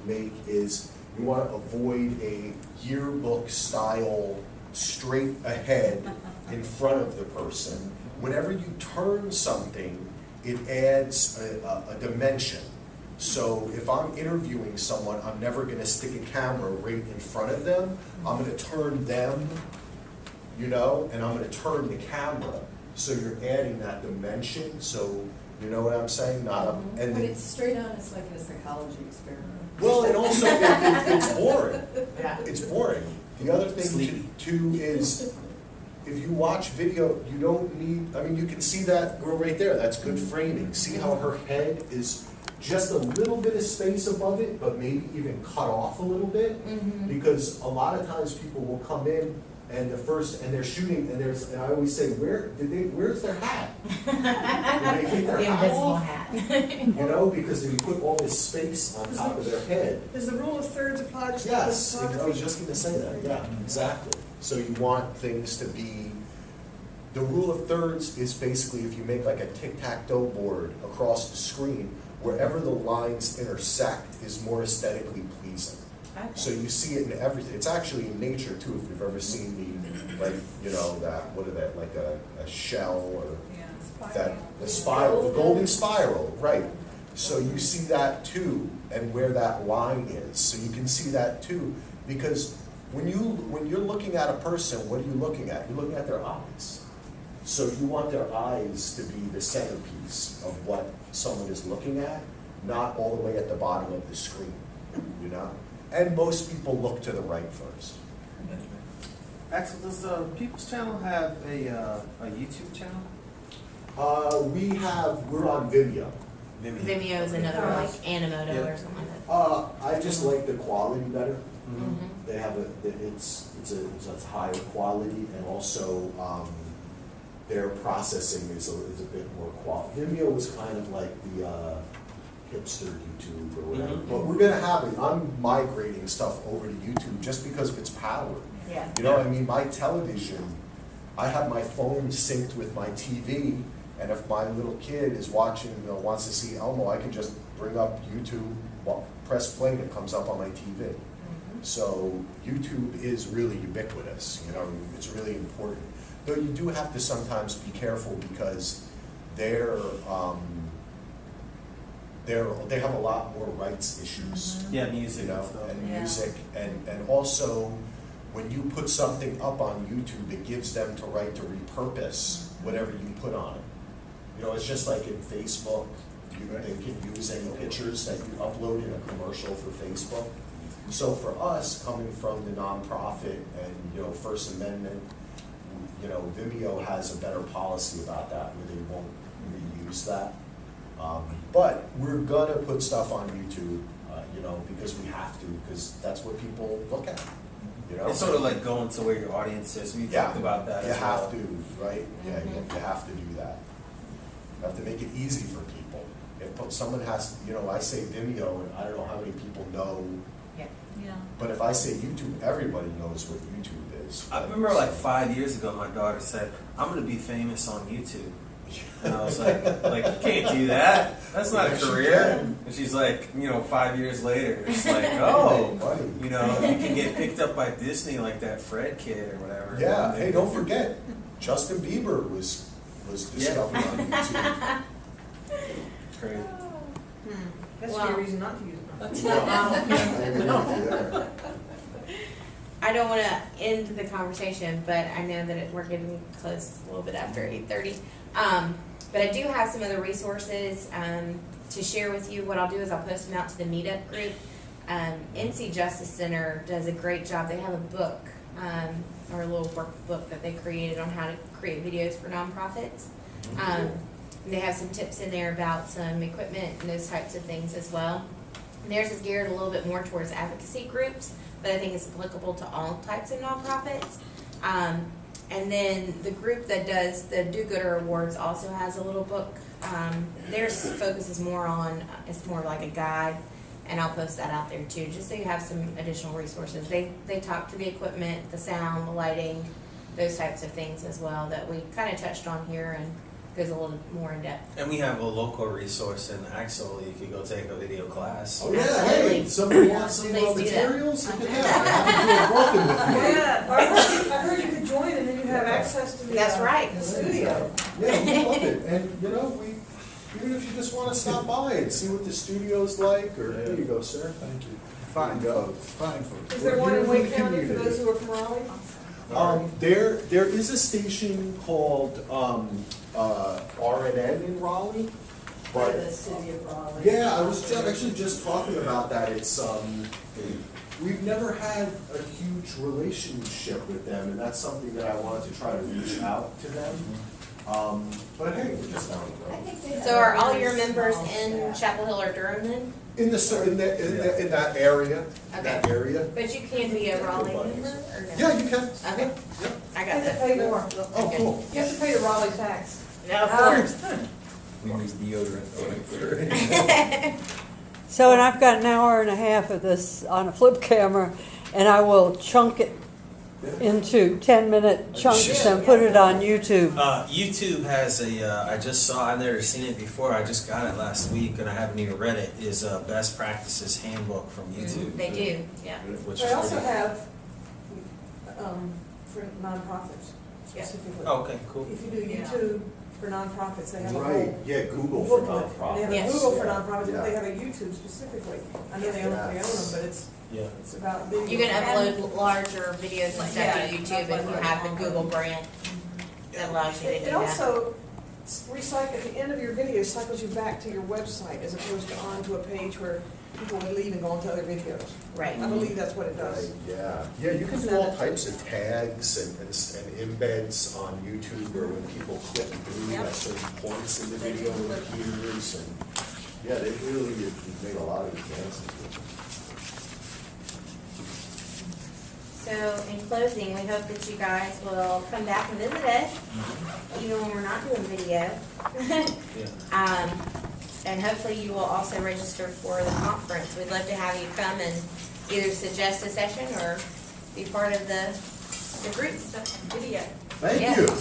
make is you want to avoid a yearbook style straight ahead in front of the person. Whenever you turn something, it adds a dimension. So if I'm interviewing someone, I'm never going to stick a camera right in front of them. I'm going to turn them, you know, and I'm going to turn the camera. So you're adding that dimension. So you know what I'm saying? Not up, and but it's straight on. It's like a psychology experiment. Well, and also it's boring. Yeah. It's boring. The other thing too is, if you watch video, you don't need. I mean, you can see that girl right there. That's good framing. See how her head is just a little bit of space above it, but maybe even cut off a little bit, because a lot of times people will come in and they're shooting and I always say, where's their hat? Did they take their The hat invisible off? hat. You know, because if you put all this space on top of their head. Does the rule of thirds apply to Yes, I photography? was just going to say that. Yeah, exactly. So you want things to be. The rule of thirds is basically if you make like a tic-tac-toe board across the screen, wherever the lines intersect is more aesthetically pleasing. Okay. So you see it in everything. It's actually in nature too. If you've ever seen like you know what are that, like a shell or the spiral, the golden spiral, right? So you see that too, and where that line is. So you can see that too, because when you're looking at a person, what are you looking at? You're looking at their eyes. So you want their eyes to be the centerpiece of what someone is looking at, not all the way at the bottom of the screen, you know? And most people look to the right first. Axel, does People's Channel have a YouTube channel? We're on Vimeo. Vimeo is another one, like Animoto or something like that. I just like the quality better. Mm-hmm. They have it's a higher quality, and also their processing is a bit more quality. Vimeo was kind of like the hipster YouTube or whatever. But we're gonna have it. I'm migrating stuff over to YouTube just because of its power. Yeah. You know, I mean, my television, I have my phone synced with my TV, and if my little kid is watching, wants to see Elmo, I can just bring up YouTube, press play, and it comes up on my TV. So YouTube is really ubiquitous. You know, it's really important. Though you do have to sometimes be careful because they have a lot more rights issues. Yeah, music, You know, and stuff. and Yeah. music, and also when you put something up on YouTube, it gives them the right to repurpose whatever you put on it. You know, it's just like in Facebook, they can use any pictures that you upload in a commercial for Facebook. So for us, coming from the nonprofit and First Amendment, Vimeo has a better policy about that, where they won't reuse that. But we're gonna put stuff on YouTube, because we have to, because that's what people look at. You know, It's sort of like going to where your audience is. We talked about that. You as have well. to, right? Yeah, you have to do that. You have to make it easy for people. If someone has, I say Vimeo, and I don't know how many people know. Yeah. But if I say YouTube, everybody knows what YouTube is. I remember like 5 years ago, my daughter said, "I'm going to be famous on YouTube." And I was like, you can't do that. That's not a career. And she's like, 5 years later, it's like, oh, you can get picked up by Disney like that Fred kid or whatever. Yeah. Hey, don't forget, Justin Bieber was discovered on YouTube. Crazy. That's Well- your reason not to use it. I don't want to end the conversation, but I know that we're getting close a little bit after 8:30. But I do have some other resources to share with you. What I'll do is I'll post them out to the meetup group. NC Justice Center does a great job. They have a book or a little workbook that they created on how to create videos for nonprofits. They have some tips in there about some equipment and those types of things as well. And theirs is geared a little bit more towards advocacy groups, but I think it's applicable to all types of nonprofits. And then the group that does the Do-Gooder Awards also has a little book. Theirs focuses more on, it's more like a guide, and I'll post that out there too, just so you have some additional resources. They talk to the equipment, the sound, the lighting, those types of things as well that we kind of touched on here, and goes a little more in depth. And we have a local resource in Axel. You could go take a video class. Oh, yeah, Absolutely. hey, somebody wants some Please raw do that. materials, you can have it. I'm working with you. Yeah, I heard you could join and then you have access to the. That's right. The studio. Yeah, we love it, and you know, even if you just wanna stop by and see what the studio's like, or, there you go, sir. Thank you. There Fine you go. folks, fine folks. Is there one in We're here Wake for the County for community. those who are from Raleigh? There is a station called, RNN in Raleigh, Or the but, city of Raleigh? yeah, I was actually just talking about that, it's, we've never had a huge relationship with them, and that's something that I wanted to try to reach out to them. But hey, we're just down the road. So are all your members in Chapel Hill or Durham then? In that area, that Okay. area. But you can be a Raleigh member or no? Yeah, you can. Okay, Yep. I You got have to that. pay more. Oh, cool. You have to pay the Raleigh tax. No, of course. We use deodorant. So, and I've got an hour and a half of this on a flip camera, and I will chunk it into 10-minute chunks and put it on YouTube. YouTube has I just saw, I've never seen it before, I just got it last week and I haven't even read it, is a best practices handbook from YouTube. They do, yeah. Which They is also pretty- have, for nonprofits specifically. Oh, okay, cool. If you do YouTube for nonprofits, they have a Right, whole yeah, Google for booklet. They nonprofit. have a Yes. Google for nonprofits, but Yeah. they have a YouTube specifically. I know they own them, but Yeah. it's about video. You can upload larger videos and stuff Yeah, to YouTube if you have the Google brand that allows you to do It that. also recycle, at the end of your video, cycles you back to your website as opposed to onto a page where people would leave and go onto other videos. Right. I believe that's what it does. Yeah, yeah, you can do all types of tags and embeds on YouTube where when people click through Yep. at certain points in the video it appears, and, yeah, they've really made a lot of advances with it. So in closing, we hope that you guys will come back and visit us, even when we're not doing video. Yeah. And hopefully you will also register for the conference. We'd love to have you come and either suggest a session or be part of the group video. Thank Yeah. you.